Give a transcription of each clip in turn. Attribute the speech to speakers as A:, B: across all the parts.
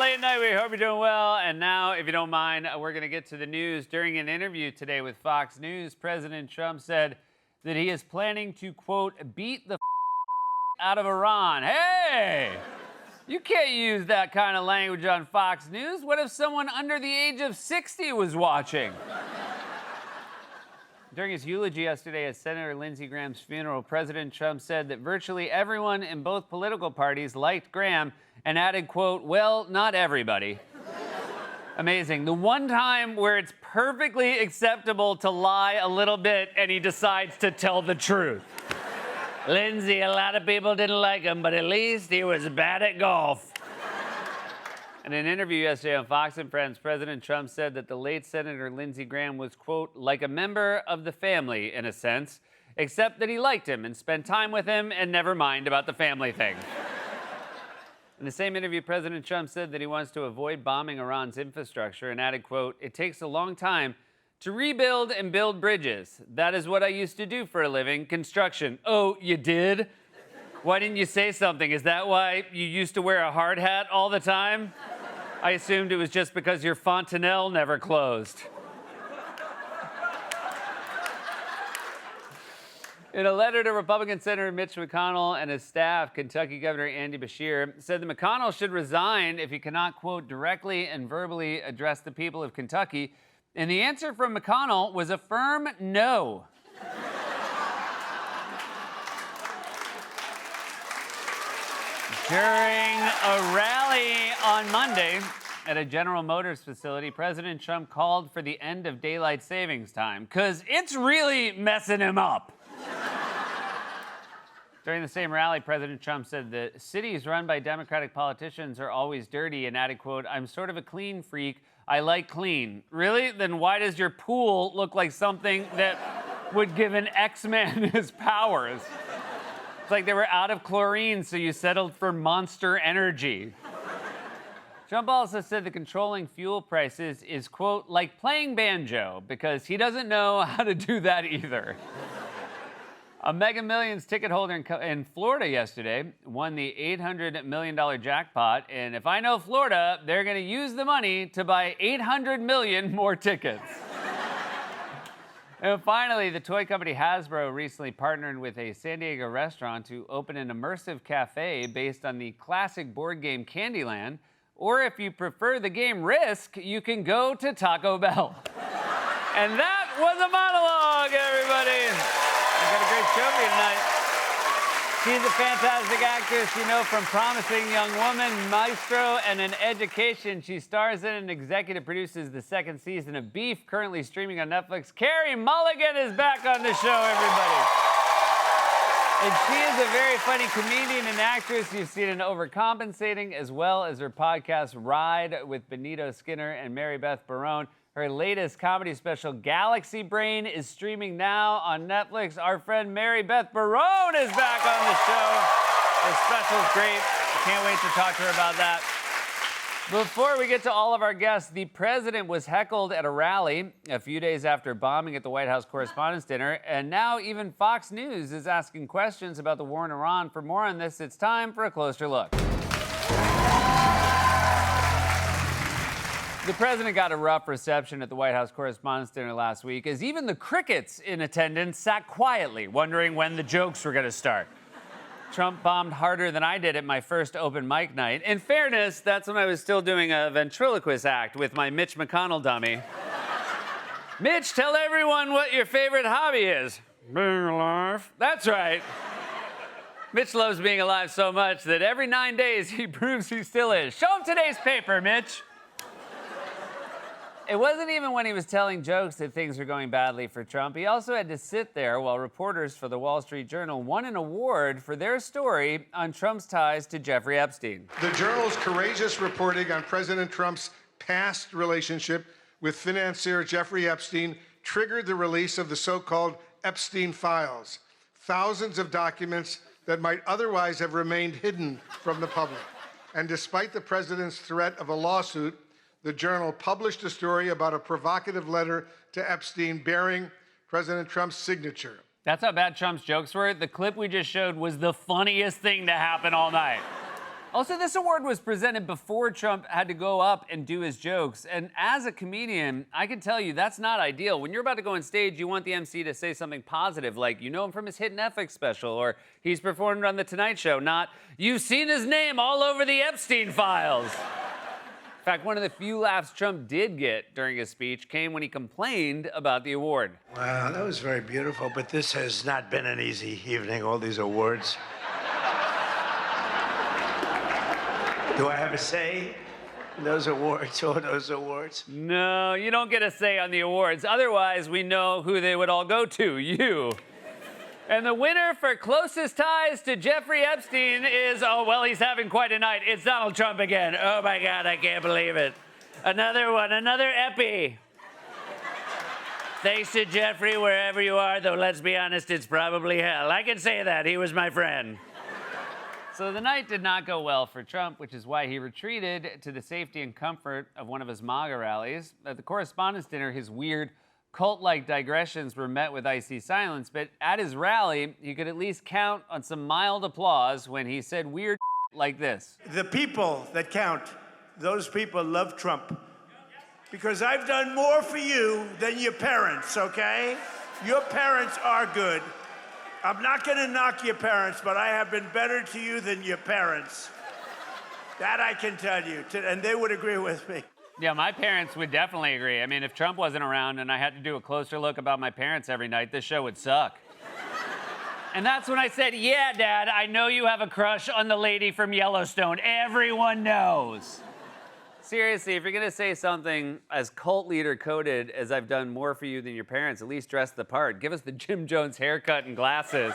A: Late Night. We hope you're doing well. And now, if you don't mind, we're going to get to the news. During an interview today with Fox News, President Trump said that he is planning to, quote, beat the out of Iran. Hey! You can't use that kind of language on Fox News. What if someone under the age of 60 was watching? During his eulogy yesterday at Senator Lindsey Graham's funeral, President Trump said that virtually everyone in both political parties liked Graham and added, quote, well, not everybody. Amazing. The one time where it's perfectly acceptable to lie a little bit and he decides to tell the truth. Lindsey, a lot of people didn't like him, but at least he was bad at golf. In an interview yesterday on Fox and Friends, President Trump said that the late Senator Lindsey Graham was, quote, like a member of the family in a sense, except that he liked him and spent time with him and never mind about the family thing. In the same interview, President Trump said that he wants to avoid bombing Iran's infrastructure and added, quote, it takes a long time to rebuild and build bridges. That is what I used to do for a living, construction. Oh, you did? Why didn't you say something? Is that why you used to wear a hard hat all the time? I assumed it was just because your fontanelle never closed. In a letter to Republican Senator Mitch McConnell and his staff, Kentucky Governor Andy Beshear said that McConnell should resign if he cannot, quote, directly and verbally address the people of Kentucky. And the answer from McConnell was a firm no. During a rally on Monday at a General Motors facility, President Trump called for the end of daylight savings time because it's really messing him up. During the same rally, President Trump said the cities run by Democratic politicians are always dirty and added, quote, I'm sort of a clean freak. I like clean. Really? Then why does your pool look like something that would give an X-Man his powers? It's like they were out of chlorine, so you settled for Monster Energy. Trump also said that controlling fuel prices is, quote, like playing banjo, because he doesn't know how to do that either. A Mega Millions ticket holder in Florida yesterday won the $800 million jackpot, and if I know Florida, they're going to use the money to buy 800 million more tickets. And finally, the toy company Hasbro recently partnered with a San Diego restaurant to open an immersive cafe based on the classic board game Candyland. Or if you prefer the game Risk, you can go to Taco Bell. And that was a monologue, everybody. We've got a great show for you tonight. She's a fantastic actress, you know, from Promising Young Woman, Maestro, and An Education. She stars in and executive produces the second season of Beef, currently streaming on Netflix. Carey Mulligan is back on the show, everybody. And she is a very funny comedian and actress. You've seen in Overcompensating, as well as her podcast, Ride, with Benito Skinner and Mary Beth Barone. Her latest comedy special, Galaxy Brain, is streaming now on Netflix. Our friend Mary Beth Barone is back on the show. Her special's great. Can't wait to talk to her about that. Before we get to all of our guests, the president was heckled at a rally a few days after bombing at the White House Correspondents' Dinner, and now even Fox News is asking questions about the war in Iran. For more on this, it's time for a closer look. The president got a rough reception at the White House Correspondents' Dinner last week, as even the crickets in attendance sat quietly, wondering when the jokes were going to start. Trump bombed harder than I did at my first open mic night. In fairness, that's when I was still doing a ventriloquist act with my Mitch McConnell dummy. Mitch, tell everyone what your favorite hobby is. Being alive. That's right. Mitch loves being alive so much that every 9 days he proves he still is. Show him today's paper, Mitch. It wasn't even when he was telling jokes that things were going badly for Trump. He also had to sit there while reporters for the Wall Street Journal won an award for their story on Trump's ties to Jeffrey Epstein.
B: The Journal's courageous reporting on President Trump's past relationship with financier Jeffrey Epstein triggered the release of the so-called Epstein files, thousands of documents that might otherwise have remained hidden from the public. And despite the president's threat of a lawsuit, the Journal published a story about a provocative letter to Epstein bearing President Trump's signature.
A: That's how bad Trump's jokes were. The clip we just showed was the funniest thing to happen all night. Also, this award was presented before Trump had to go up and do his jokes. And as a comedian, I can tell you that's not ideal. When you're about to go on stage, you want the MC to say something positive, like you know him from his hit Netflix special, or he's performed on The Tonight Show, not you've seen his name all over the Epstein files. In fact, one of the few laughs Trump did get during his speech came when he complained about the award.
C: Wow, that was very beautiful, but this has not been an easy evening, all these awards. Do I have a say in those awards, all those awards?
A: No, you don't get a say on the awards. Otherwise, we know who they would all go to, you. And the winner for closest ties to Jeffrey Epstein is, oh, well, he's having quite a night. It's Donald Trump again. Oh, my God, I can't believe it. Another one, another Epi. Thanks to Jeffrey, wherever you are, though let's be honest, it's probably hell. I can say that. He was my friend. So the night did not go well for Trump, which is why he retreated to the safety and comfort of one of his MAGA rallies. At the Correspondents' Dinner, his weird cult-like digressions were met with icy silence, but at his rally, you could at least count on some mild applause when he said weird like this.
C: The people that count, those people love Trump. Because I've done more for you than your parents, okay? Your parents are good. I'm not gonna knock your parents, but I have been better to you than your parents. That I can tell you, and they would agree with me.
A: Yeah, my parents would definitely agree. I mean, if Trump wasn't around and I had to do a closer look about my parents every night, this show would suck. And that's when I said, yeah, Dad, I know you have a crush on the lady from Yellowstone. Everyone knows. Seriously, if you're gonna say something as cult leader coded as I've done more for you than your parents, at least dress the part. Give us the Jim Jones haircut and glasses.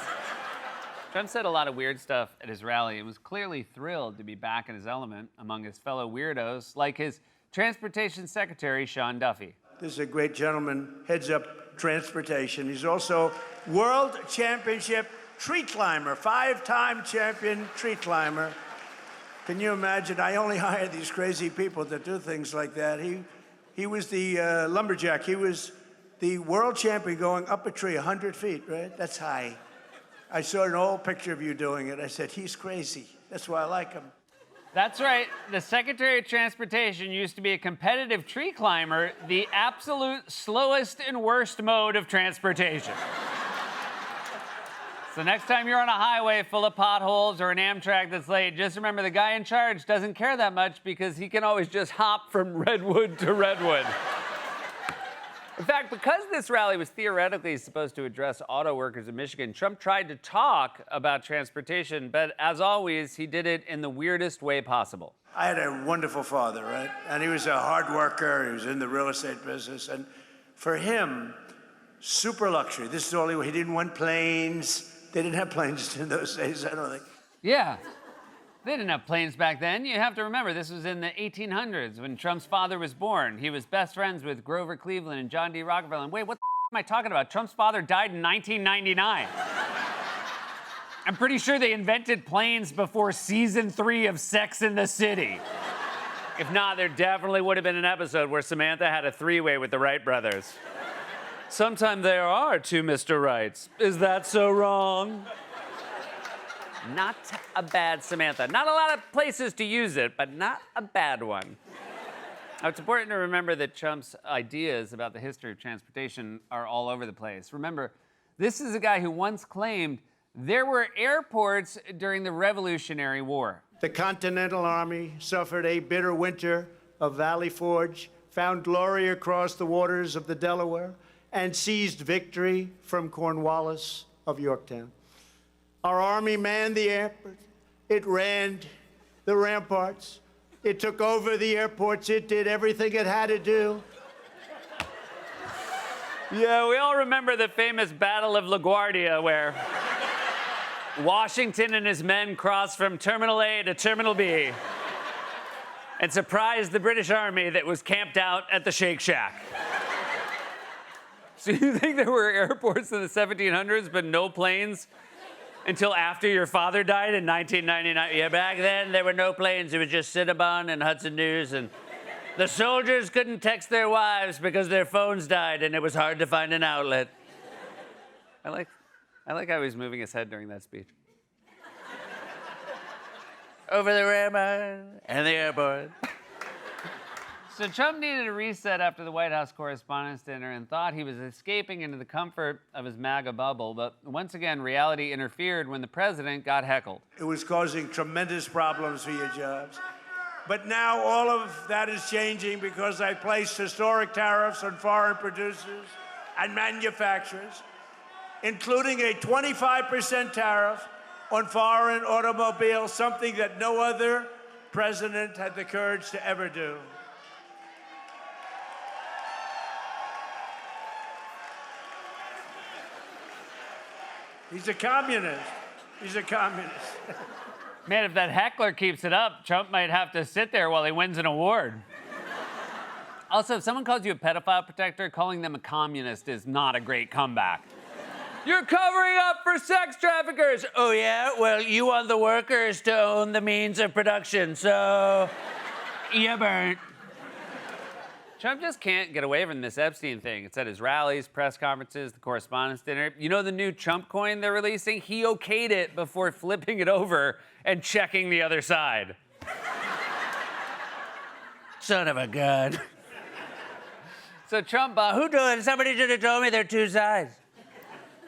A: Trump said a lot of weird stuff at his rally and was clearly thrilled to be back in his element among his fellow weirdos, like his Transportation Secretary, Sean Duffy.
C: This is a great gentleman, heads up transportation. He's also world championship tree climber, 5-time champion tree climber. Can you imagine? I only hire these crazy people that do things like that. He was the lumberjack. He was the world champion going up a tree 100 feet, right? That's high. I saw an old picture of you doing it. I said, he's crazy. That's why I like him.
A: That's right. The Secretary of Transportation used to be a competitive tree climber, the absolute slowest and worst mode of transportation. So next time you're on a highway full of potholes or an Amtrak that's late, just remember the guy in charge doesn't care that much because he can always just hop from redwood to redwood. In fact, because this rally was theoretically supposed to address auto workers in Michigan, Trump tried to talk about transportation, but as always, he did it in the weirdest way possible.
C: I had a wonderful father, right? And he was a hard worker. He was in the real estate business. And for him, super luxury. This is all he didn't want planes. They didn't have planes in those days, I don't think.
A: Yeah. They didn't have planes back then. You have to remember, this was in the 1800s when Trump's father was born. He was best friends with Grover Cleveland and John D. Rockefeller. And wait, what the am I talking about? Trump's father died in 1999. I'm pretty sure they invented planes before season 3 of Sex and the City. If not, there definitely would have been an episode where Samantha had a three-way with the Wright brothers. Sometimes there are two Mr. Wrights. Is that so wrong? Not a bad Samantha. Not a lot of places to use it, but not a bad one. Now, it's important to remember that Trump's ideas about the history of transportation are all over the place. Remember, this is a guy who once claimed there were airports during the Revolutionary War.
C: The Continental Army suffered a bitter winter of Valley Forge, found glory across the waters of the Delaware, and seized victory from Cornwallis of Yorktown. Our army manned the airport. It ran the ramparts. It took over the airports. It did everything it had to do.
A: Yeah, we all remember the famous Battle of LaGuardia, where Washington and his men crossed from Terminal A to Terminal B and surprised the British Army that was camped out at the Shake Shack. So you think there were airports in the 1700s but no planes until after your father died in 1999? Yeah, back then there were no planes. It was just Cinnabon and Hudson News, and the soldiers couldn't text their wives because their phones died and it was hard to find an outlet. I like how he was moving his head during that speech.
D: over the railroad and the airport.
A: So Trump needed a reset after the White House Correspondents' Dinner and thought he was escaping into the comfort of his MAGA bubble. But once again, reality interfered when the president got heckled.
C: It was causing tremendous problems for your jobs. But now all of that is changing because I placed historic tariffs on foreign producers and manufacturers, including a 25% tariff on foreign automobiles, something that no other president had the courage to ever do. He's a communist. He's a communist.
A: Man, if that heckler keeps it up, Trump might have to sit there while he wins an award. Also, if someone calls you a pedophile protector, calling them a communist is not a great comeback. You're covering up for sex traffickers.
D: Oh, yeah? Well, you want the workers to own the means of production, so you burnt.
A: Trump just can't get away from this Epstein thing. It's at his rallies, press conferences, the Correspondents' Dinner. You know the new Trump coin they're releasing? He okayed it before flipping it over and checking the other side.
D: Son of a gun.
A: So Trump
D: Who did? Somebody should have told me there are two sides.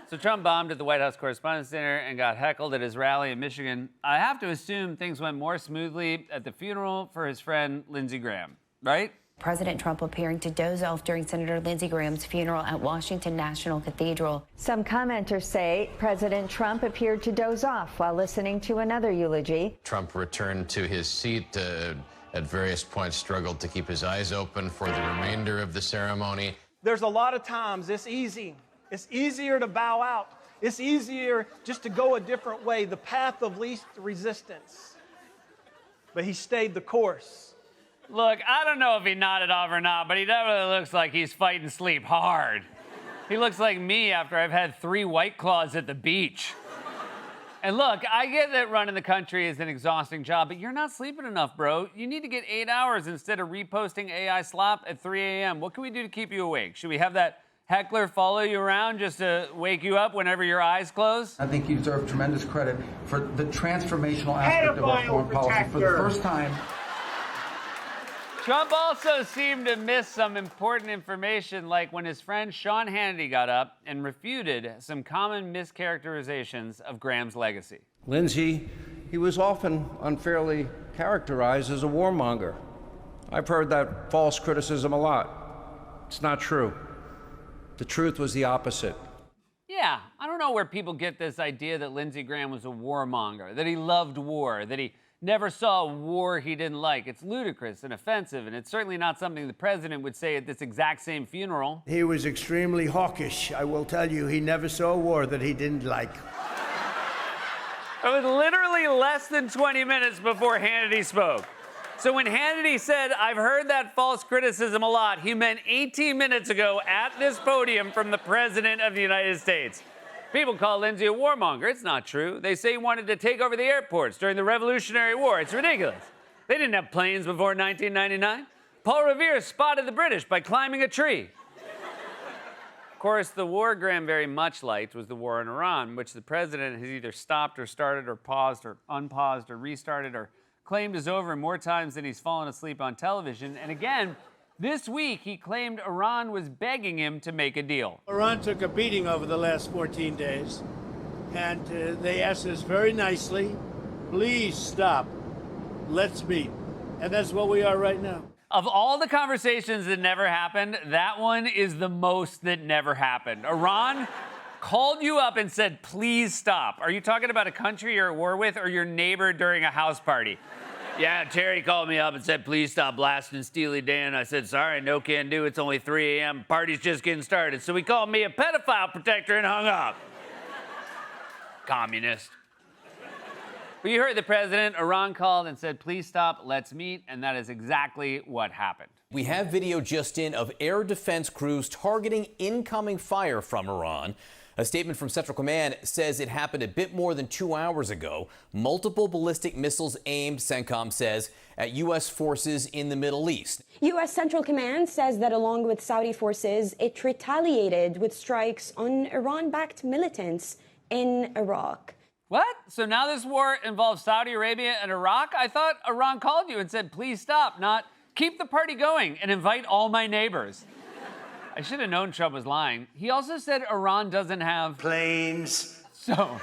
A: So Trump bombed at the White House Correspondents' Dinner and got heckled at his rally in Michigan. I have to assume things went more smoothly at the funeral for his friend Lindsey Graham, right?
E: President Trump appearing to doze off during Senator Lindsey Graham's funeral at Washington National Cathedral.
F: Some commenters say President Trump appeared to doze off while listening to another eulogy.
G: Trump returned to his seat, at various points struggled to keep his eyes open for the remainder of the ceremony.
H: There's a lot of times it's easy. It's easier to bow out. It's easier just to go a different way, the path of least resistance. But he stayed the course.
A: Look, I don't know if he nodded off or not, but he definitely looks like he's fighting sleep hard. He looks like me after I've had 3 White Claws at the beach. And look, I get that running the country is an exhausting job, but you're not sleeping enough, bro. You need to get 8 hours instead of reposting AI slop at 3 a.m. What can we do to keep you awake? Should we have that heckler follow you around just to wake you up whenever your eyes close?
I: I think you deserve tremendous credit for the transformational aspect of our foreign policy for the first time.
A: Trump also seemed to miss some important information, like when his friend Sean Hannity got up and refuted some common mischaracterizations of Graham's legacy.
J: Lindsey, he was often unfairly characterized as a warmonger. I've heard that false criticism a lot. It's not true. The truth was the opposite.
A: Yeah, I don't know where people get this idea that Lindsey Graham was a warmonger, that he loved war, that he never saw a war he didn't like. It's ludicrous and offensive, and it's certainly not something the president would say at this exact same funeral.
C: He was extremely hawkish. I will tell you, he never saw a war that he didn't like.
A: It was literally less than 20 minutes before Hannity spoke. So when Hannity said, "I've heard that false criticism a lot," he meant 18 minutes ago at this podium from the President of the United States. People call Lindsey a warmonger. It's not true. They say he wanted to take over the airports during the Revolutionary War. It's ridiculous. They didn't have planes before 1999. Paul Revere spotted the British by climbing a tree. Of course, the war Graham very much liked was the war in Iran, which the president has either stopped or started or paused or unpaused or restarted or claimed is over more times than he's fallen asleep on television. And again, this week, he claimed Iran was begging him to make a deal.
C: Iran took a beating over the last 14 days, and they asked us very nicely, please stop, let's meet. And that's what we are right now.
A: Of all the conversations that never happened, that one is the most that never happened. Iran called you up and said, please stop. Are you talking about a country you're at war with or your neighbor during a house party? Yeah, Terry called me up and said, please stop blasting Steely Dan. I said, sorry, no can do. It's only 3 a.m. Party's just getting started. So he called me a pedophile protector and hung up. Communist. But you heard the president. Iran called and said, please stop, let's meet. And that is exactly what happened.
K: We have video just in of air defense crews targeting incoming fire from Iran. A statement from Central Command says it happened a bit more than 2 hours ago. Multiple ballistic missiles aimed, CENTCOM says, at U.S. forces in the Middle East.
L: U.S. Central Command says that along with Saudi forces, it retaliated with strikes on Iran-backed militants in Iraq.
A: What? So now this war involves Saudi Arabia and Iraq? I thought Iran called you and said, please stop, not keep the party going and invite all my neighbors. I should have known Trump was lying. He also said Iran doesn't have
C: planes.
A: So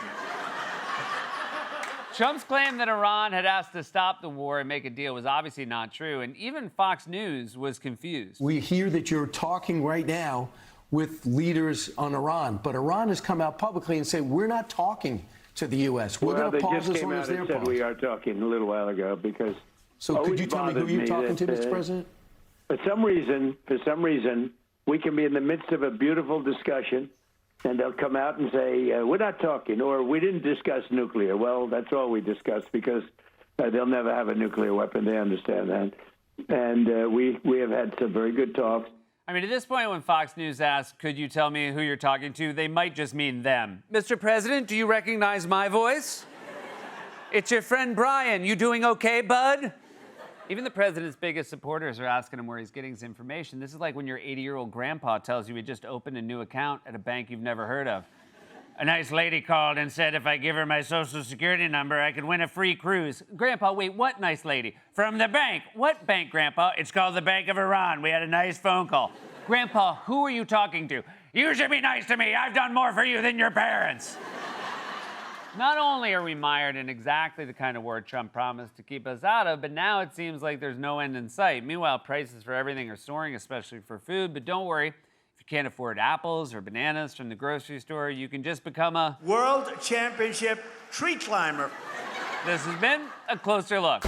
A: Trump's claim that Iran had asked to stop the war and make a deal was obviously not true, and even Fox News was confused.
M: We hear that you're talking right now with leaders on Iran, but Iran has come out publicly and said, we're not talking to the U.S. We're going to pause as long as they're paused.
N: We are talking a little while ago because.
M: So could you tell me who you're talking to, Mr. President?
N: For some reason, we can be in the midst of a beautiful discussion, and they'll come out and say, we're not talking, or we didn't discuss nuclear. Well, that's all we discussed because they'll never have a nuclear weapon. They understand that. And we have had some very good talks.
A: I mean, at this point, when Fox News asks, could you tell me who you're talking to, they might just mean them. Mr. President, do you recognize my voice? It's your friend Brian. You doing okay, bud? Even the president's biggest supporters are asking him where he's getting his information. This is like when your 80-year-old grandpa tells you he just opened a new account at a bank you've never heard of. A nice lady called and said if I give her my Social Security number, I could win a free cruise. Grandpa, wait, what nice lady? From the bank. What bank, Grandpa? It's called the Bank of Iran. We had a nice phone call. Grandpa, who are you talking to? You should be nice to me. I've done more for you than your parents. Not only are we mired in exactly the kind of war Trump promised to keep us out of, but now it seems like there's no end in sight. Meanwhile, prices for everything are soaring, especially for food. But don't worry, if you can't afford apples or bananas from the grocery store, you can just become a
C: World Championship tree climber.
A: This has been A Closer Look.